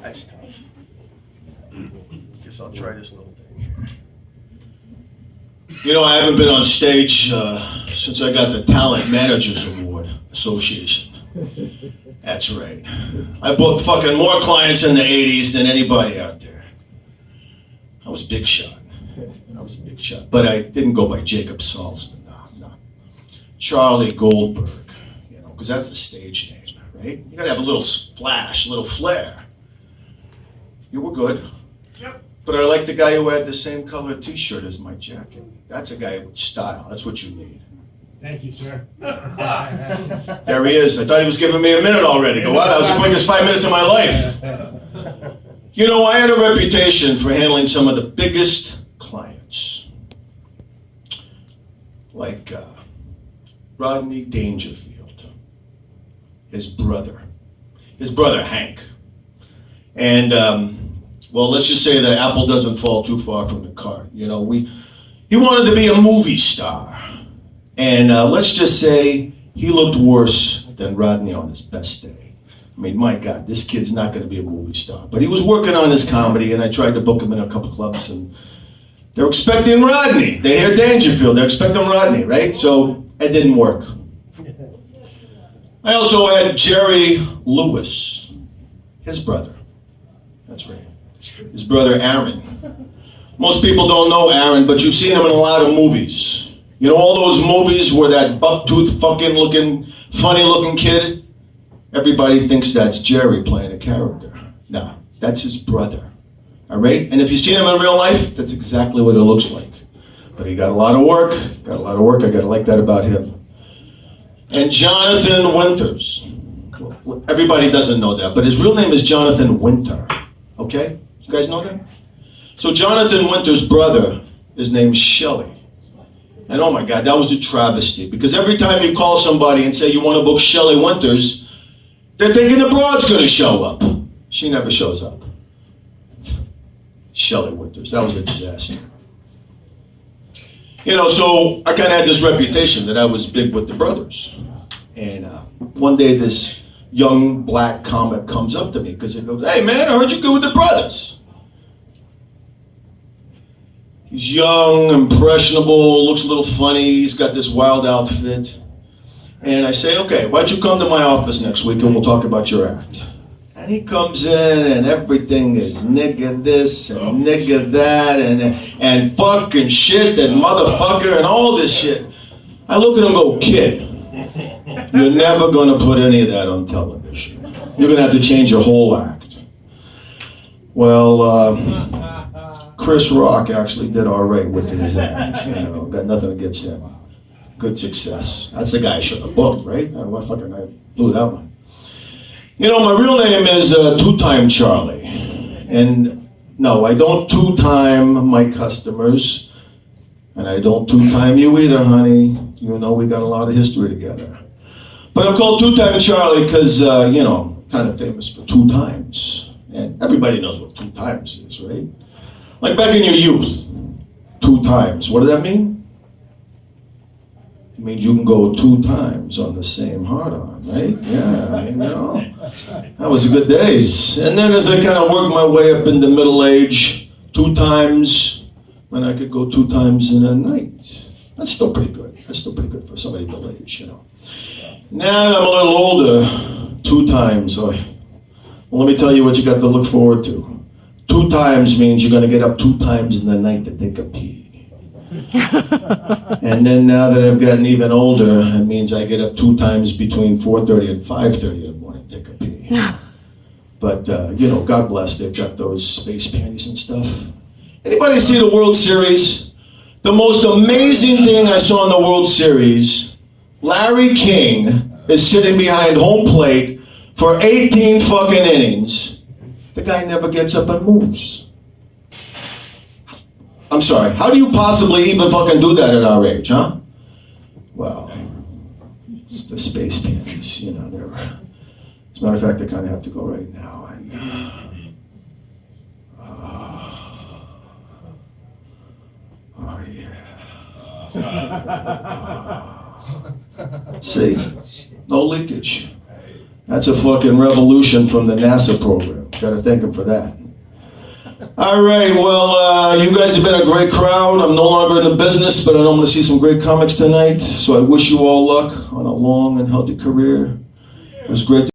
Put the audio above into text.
That's tough. Guess I'll try this little thing here. You know, I haven't been on stage since I got the Talent Managers Award Association. That's right. I booked fucking more clients in the 80s than anybody out there. I was big shot. But I didn't go by Jacob Salzman, no. Charlie Goldberg, you know, because that's the stage name, right? You gotta have a little flash, a little flair. You were good. Yep. But I like the guy who had the same color t-shirt as my jacket. That's a guy with style. That's what you need. Thank you, sir. There he is. I thought he was giving me a minute already. Wow, that was the quickest 5 minutes of my life. You know, I had a reputation for handling some of the biggest clients. Like Rodney Dangerfield, his brother Hank. And, well, let's just say the apple doesn't fall too far from the cart. You know, he wanted to be a movie star. And let's just say he looked worse than Rodney on his best day. I mean, my God, this kid's not going to be a movie star. But he was working on his comedy, and I tried to book him in a couple clubs, and they're expecting Rodney. They hear Dangerfield, they're expecting Rodney, right? So it didn't work. I also had Jerry Lewis, his brother. That's right. His brother Aaron. Most people don't know Aaron, but you've seen him in a lot of movies. You know all those movies where that buck-toothed fucking looking, funny looking kid? Everybody thinks that's Jerry playing a character. No, that's his brother. All right? And if you've seen him in real life, that's exactly what it looks like. But he got a lot of work. I gotta like that about him. And Jonathan Winters. Well, everybody doesn't know that, but his real name is Jonathan Winter. Okay? You guys know that? So Jonathan Winter's brother is named Shelley. And oh my God, that was a travesty. Because every time you call somebody and say you want to book Shelley Winters, they're thinking the broad's going to show up. She never shows up. Shelley Winters, that was a disaster. You know, so I kind of had this reputation that I was big with the brothers. And one day this young black comic comes up to me because he goes, "Hey man, I heard you're good with the brothers." He's young, impressionable, looks a little funny, he's got this wild outfit. And I say, "Okay, why don't you come to my office next week and we'll talk about your act." And he comes in and everything is nigga this and nigga that and fuck and shit and motherfucker and all this shit. I look at him and go, "Kid, you're never gonna put any of that on television. You're gonna have to change your whole act." Well, Chris Rock actually did all right with his act. You know, got nothing against him. Good success. That's the guy I should have booked, right? I blew that one. You know, my real name is Two-Time Charlie. And no, I don't two-time my customers. And I don't two-time you either, honey. You know, we got a lot of history together. But I'm called Two-Time Charlie because, you know, kind of famous for two times. And everybody knows what two times is, right? Like back in your youth, two times. What does that mean? It means you can go two times on the same hard-on, right? Yeah, I mean, you know, that was the good days. And then as I kind of worked my way up into middle age, two times, when I could go two times in a night. That's still pretty good. That's still pretty good for somebody middle age, you know. Now that I'm a little older, two times. Well, let me tell you what you got to look forward to. Two times means you're going to get up two times in the night to take a pee. And then now that I've gotten even older, it means I get up two times between 4:30 and 5:30 in the morning to take a pee. But, you know, God bless, they've got those space panties and stuff. Anybody see the World Series? The most amazing thing I saw in the World Series, Larry King is sitting behind home plate for 18 fucking innings. The guy never gets up and moves. I'm sorry, how do you possibly even fucking do that at our age, huh? Well, it's the space panties, you know, they're... As a matter of fact, I kind of have to go right now. Oh, yeah. See? No leakage. That's a fucking revolution from the NASA program. Got to thank him for that. All right, well, you guys have been a great crowd. I'm no longer in the business, but I know I'm going to see some great comics tonight. So I wish you all luck on a long and healthy career. It was great to